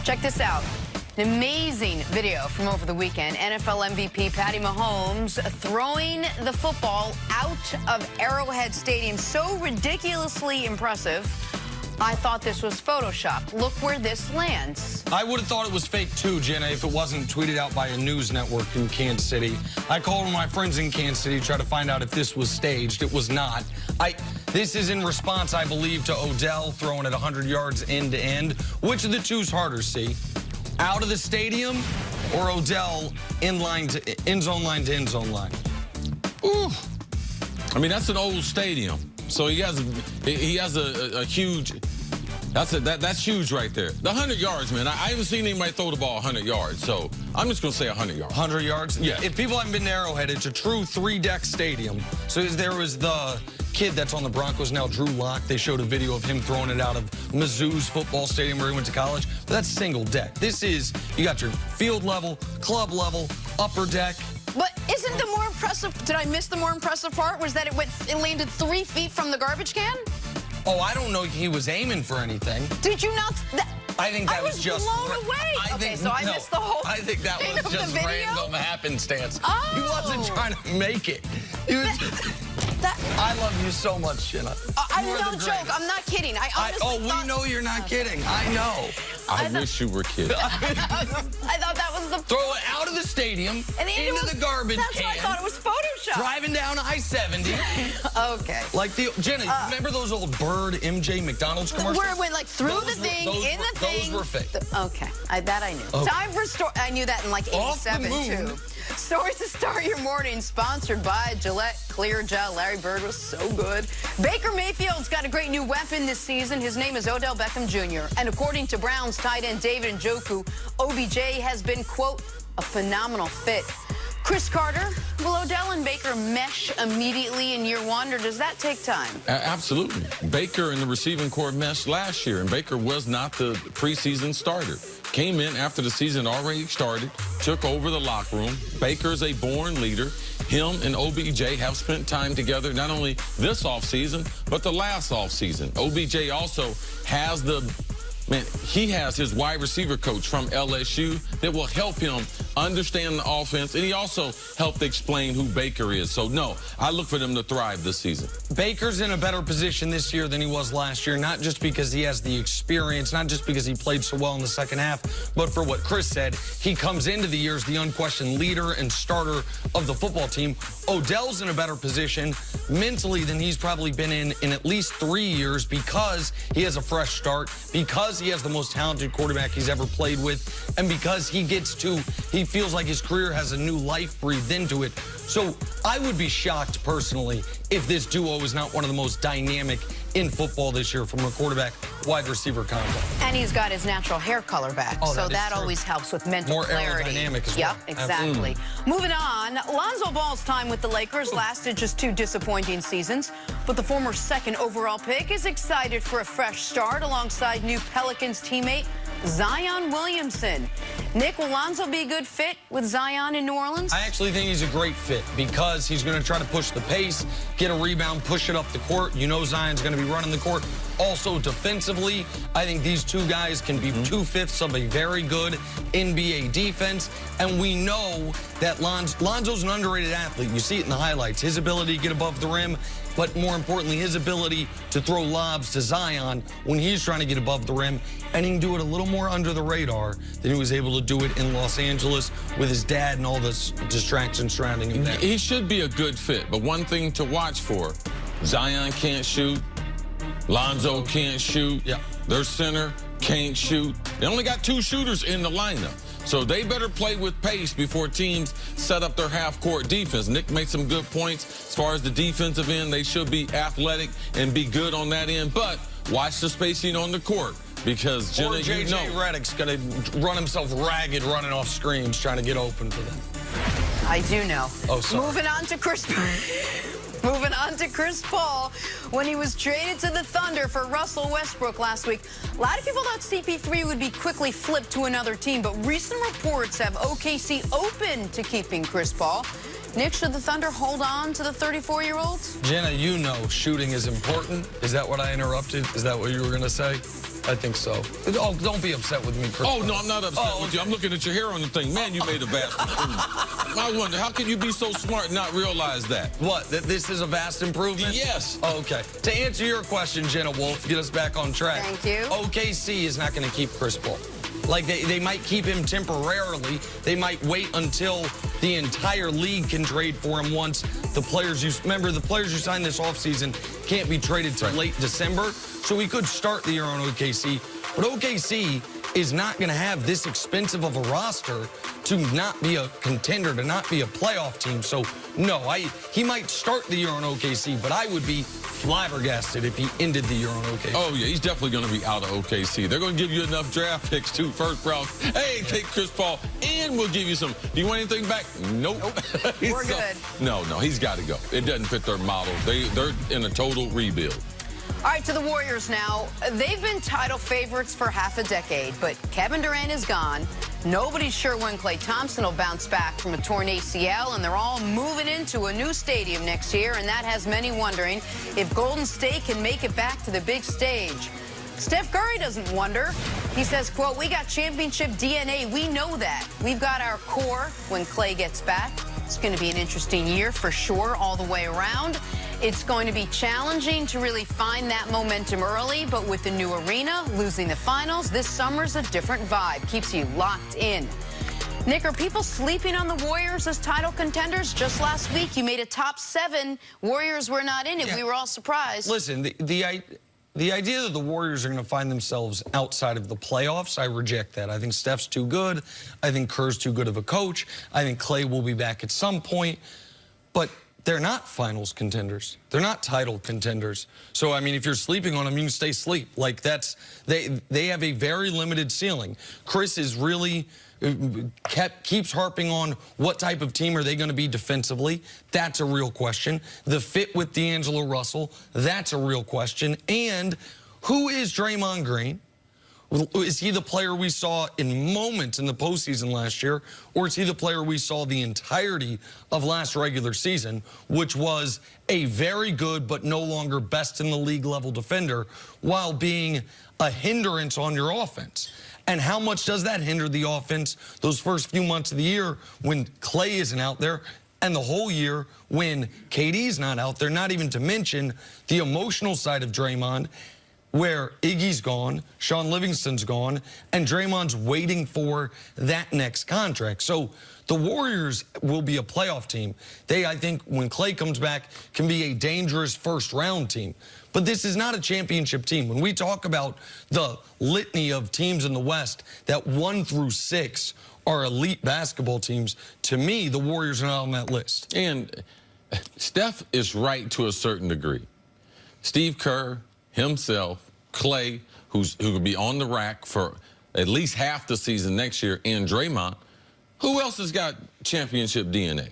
Check this out. An amazing video from over the weekend. NFL MVP Patty Mahomes throwing the football out of Arrowhead Stadium. So ridiculously impressive. I thought this was photoshopped. Look where this lands. I would have thought it was fake too, Jenna, if it wasn't tweeted out by a news network in Kansas City. I called my friends in Kansas City to try to find out if this was staged. It was not. This is in response, I believe, to Odell throwing it 100 yards end to end. Which of the two is harder, see? Out of the stadium or Odell end zone line to end zone line? Ooh. I mean, that's an old stadium. So he has a huge, that's huge right there. The 100 yards, man. I haven't seen anybody throw the ball 100 yards, so I'm just going to say 100 yards. 100 yards? Yeah. If people haven't been to Arrowhead, it's a true 3-deck stadium. So there was the kid that's on the Broncos now, Drew Lock. They showed a video of him throwing it out of Mizzou's football stadium where he went to college. But that's single deck. This is, you got your field level, club level, upper deck. But isn't the more impressive, did I miss the more impressive part? Was that it landed 3 feet from the garbage can? Oh, I don't know if he was aiming for anything. Did you not? I think that was just blown away. Okay, so I missed the whole I think that thing was of just the video? random happenstance. Oh. He wasn't trying to make it. He was, I love you so much, Jenna. I'm no joke. I'm not kidding. I honestly we know you're not kidding. I know. I wish you were kidding. I thought that was the... Throw it out of the stadium, and into the garbage can. That's why I thought it was Photoshop. Driving down I-70. Okay. Like Jenna, remember those old Bird MJ McDonald's commercials? Where it went like through the thing, in the thing. Those were fake. Okay, that I knew. Okay. Time for I knew that in like 87 too. Stories to start your morning, sponsored by Gillette Clear Gel. Larry Bird was so good. Baker Mayfield's got a great new weapon this season. His name is Odell Beckham Jr. And according to Browns tight end David Njoku, OBJ has been, quote, a phenomenal fit. Chris Carter, will Odell and Baker mesh immediately in year one, or does that take time? Absolutely. Baker and the receiving corps meshed last year, and Baker was not the preseason starter. Came in after the season already started, took over the locker room. Baker's a born leader. Him and OBJ have spent time together, not only this offseason, but the last offseason. OBJ also has he has his wide receiver coach from LSU that will help him understand the offense, and he also helped explain who Baker is. So, no, I look for them to thrive this season. Baker's in a better position this year than he was last year, not just because he has the experience, not just because he played so well in the second half, but for what Chris said, he comes into the year as the unquestioned leader and starter of the football team. Odell's in a better position mentally than he's probably been in at least 3 years because he has a fresh start, because he has the most talented quarterback he's ever played with, and because he feels like his career has a new life breathed into it. So I would be shocked personally if this duo is not one of the most dynamic in football this year from a quarterback-wide receiver combo. And he's got his natural hair color back, so that always helps with mental clarity. More aerodynamic as well. Yep, exactly. Moving on, Lonzo Ball's time with the Lakers lasted just 2 disappointing seasons, but the former second overall pick is excited for a fresh start alongside new Pelicans teammate Zion Williamson. Nick, will Lonzo be a good fit with Zion in New Orleans? I actually think he's a great fit because he's going to try to push the pace, get a rebound, push it up the court. You know Zion's going to be running the court. Also defensively, I think these two guys can be 2/5 of a very good NBA defense. And we know that Lonzo's an underrated athlete. You see it in the highlights. His ability to get above the rim, but more importantly, his ability to throw lobs to Zion when he's trying to get above the rim. And he can do it a little more under the radar than he was able to do it in Los Angeles with his dad and all this distractions surrounding him there. He should be a good fit, but one thing to watch for, Zion can't shoot, Lonzo can't shoot, their center can't shoot. They only got 2 shooters in the lineup. So they better play with pace before teams set up their half-court defense. Nick made some good points as far as the defensive end. They should be athletic and be good on that end, but watch the spacing on the court because, Jenna, J.J. you know, Redick's going to run himself ragged running off screens trying to get open for them. I do know. Oh, sorry. Moving on to Chris Paul. When he was traded to the Thunder for Russell Westbrook last week, a lot of people thought CP3 would be quickly flipped to another team, but recent reports have OKC open to keeping Chris Paul. Nick, should the Thunder hold on to the 34-year-old? Jenna, you know shooting is important. Is that what I interrupted? Is that what you were going to say? I think so. Oh, don't be upset with me, Chris. Oh, no, I'm not upset with you. I'm looking at your hair on the thing. Man, you made a vast improvement. I wonder, how can you be so smart and not realize that? What, that this is a vast improvement? Yes. Oh, okay. To answer your question, Jenna Wolf, get us back on track. Thank you. OKC is not going to keep Chris Paul. Like, they might keep him temporarily. They might wait until the entire league can trade for him once the players you signed this offseason can't be traded till late December. So we could start the year on OKC. But OKC is not going to have this expensive of a roster to not be a contender, to not be a playoff team. So, no, he might start the year on OKC, but I would be flabbergasted if he ended the year on OKC. Oh, yeah, he's definitely going to be out of OKC. They're going to give you enough draft picks, too, first round. Hey, take Chris Paul, and we'll give you some. Do you want anything back? Nope. We're good. No, he's got to go. It doesn't fit their model. They're in a total rebuild. All right, to the Warriors now. They've been title favorites for half a decade, but Kevin Durant is gone. Nobody's sure when Klay Thompson will bounce back from a torn ACL, and they're all moving into a new stadium next year, and that has many wondering if Golden State can make it back to the big stage. Steph Curry doesn't wonder. He says, quote, "We got championship DNA. We know that. We've got our core when Klay gets back." It's going to be an interesting year for sure all the way around. It's going to be challenging to really find that momentum early, but with the new arena, losing the finals, this summer's a different vibe. Keeps you locked in. Nick, are people sleeping on the Warriors as title contenders? Just last week, you made a top 7. Warriors were not in it. Yeah. We were all surprised. Listen, the idea that the Warriors are going to find themselves outside of the playoffs, I reject that. I think Steph's too good. I think Kerr's too good of a coach. I think Klay will be back at some point. But they're not finals contenders. They're not title contenders. So, I mean, if you're sleeping on them, you can stay asleep. Like, they have a very limited ceiling. Chris is really keeps harping on what type of team are they going to be defensively. That's a real question. The fit with D'Angelo Russell, that's a real question. And who is Draymond Green? Is he the player we saw in moments in the postseason last year, or is he the player we saw the entirety of last regular season, which was a very good but no longer best in the league level defender while being a hindrance on your offense? And how much does that hinder the offense those first few months of the year when Klay isn't out there, and the whole year when KD's not out there, not even to mention the emotional side of Draymond, where Iggy's gone, Sean Livingston's gone, and Draymond's waiting for that next contract. So the Warriors will be a playoff team. They, I think, when Klay comes back, can be a dangerous first-round team. But this is not a championship team. When we talk about the litany of teams in the West, that 1 through 6 are elite basketball teams, to me, the Warriors are not on that list. And Steph is right to a certain degree. Steve Kerr, himself, Klay, who could be on the rack for at least half the season next year, and Draymond. Who else has got championship DNA?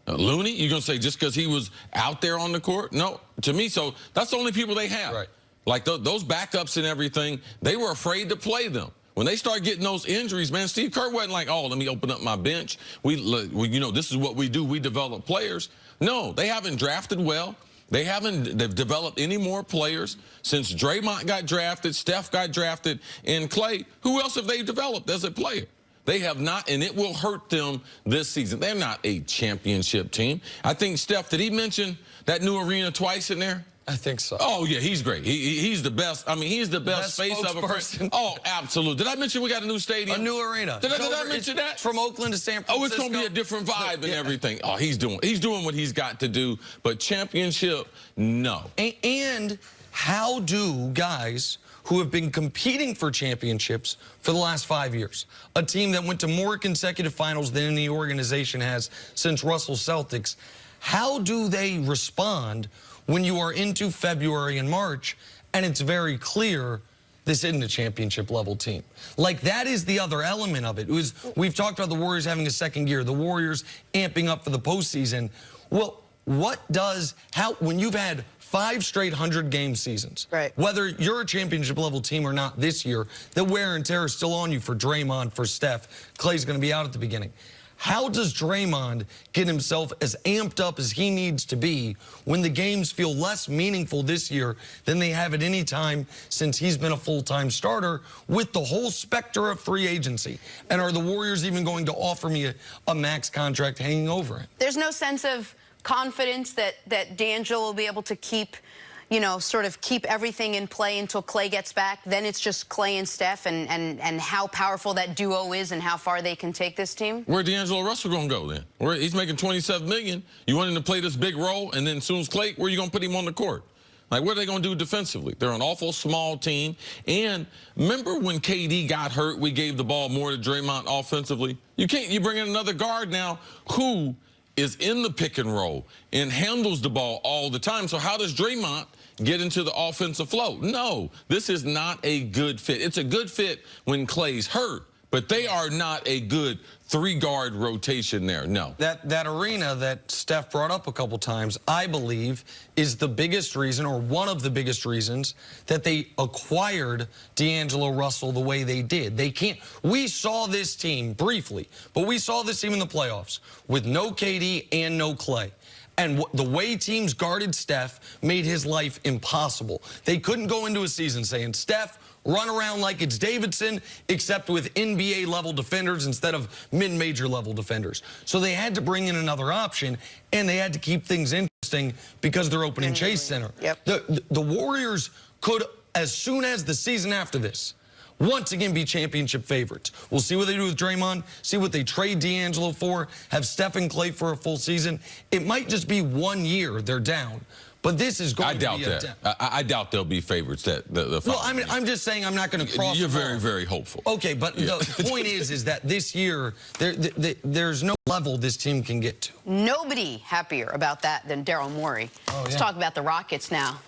Looney? You're going to say just because he was out there on the court? No, to me, so that's the only people they have. Right. Like those backups and everything, they were afraid to play them. When they start getting those injuries, man, Steve Kerr wasn't like, oh, let me open up my bench. You know, this is what we do. We develop players. No, they haven't drafted well. They've developed any more players since Draymond got drafted, Steph got drafted, and Klay. Who else have they developed as a player? They have not, and it will hurt them this season. They're not a championship team. I think, Steph, did he mention that new arena twice in there? I think so. Oh, yeah, he's great. He's the best. I mean, he's the best face of a person. Oh, absolutely. Did I mention we got a new stadium? A new arena. Did I mention that? From Oakland to San Francisco. Oh, it's going to be a different vibe and everything. Oh, he's doing what he's got to do. But championship, no. And how do guys who have been competing for championships for the last 5 years, a team that went to more consecutive finals than any organization has since Russell's Celtics, how do they respond when you are into February and March and it's very clear this isn't a championship level team? Like, that is the other element of it. We've talked about the Warriors having a second gear, the Warriors amping up for the postseason. Well, when you've had 5 straight 100-game seasons, right, whether you're a championship level team or not this year, the wear and tear is still on you for Draymond, for Steph. Klay's going to be out at the beginning. how does Draymond get himself as amped up as he needs to be when the games feel less meaningful this year than they have at any time since he's been a full-time starter with the whole specter of free agency? And are the Warriors even going to offer me a max contract hanging over it? There's no sense of confidence that D'Angelo will be able to keep, you know, sort of keep everything in play until Klay gets back. Then it's just Klay and Steph and how powerful that duo is and how far they can take this team. Where D'Angelo Russell going to go then? He's making $27 million. You want him to play this big role, and then as soon as Klay, where are you going to put him on the court? Like, what are they going to do defensively? They're an awful small team. And remember when KD got hurt, we gave the ball more to Draymond offensively? You bring in another guard now who is in the pick and roll and handles the ball all the time. So how does Draymond get into the offensive flow? No, this is not a good fit. It's a good fit when Klay's hurt, but they are not a good three-guard rotation there, no. That arena that Steph brought up a couple times, I believe, is the biggest reason, or one of the biggest reasons, that they acquired D'Angelo Russell the way they did. They can't. We saw this team briefly, but we saw this team in the playoffs with no KD and no Klay. And the way teams guarded Steph made his life impossible. They couldn't go into a season saying, Steph, run around like it's Davidson, except with NBA-level defenders instead of mid-major level defenders. So they had to bring in another option, and they had to keep things interesting because they're opening Chase Center. Yep. The Warriors could, as soon as the season after this, once again be championship favorites. We'll see what they do with Draymond, see what they trade D'Angelo for, have Steph and Klay for a full season. It might just be 1 year they're down. But this is going to be I doubt they'll be favorites. Well, I'm just saying I'm not going to cross. You're very, very hopeful. Okay, but the point is that this year there's no level this team can get to. Nobody happier about that than Daryl Morey. Oh, yeah. Let's talk about the Rockets now.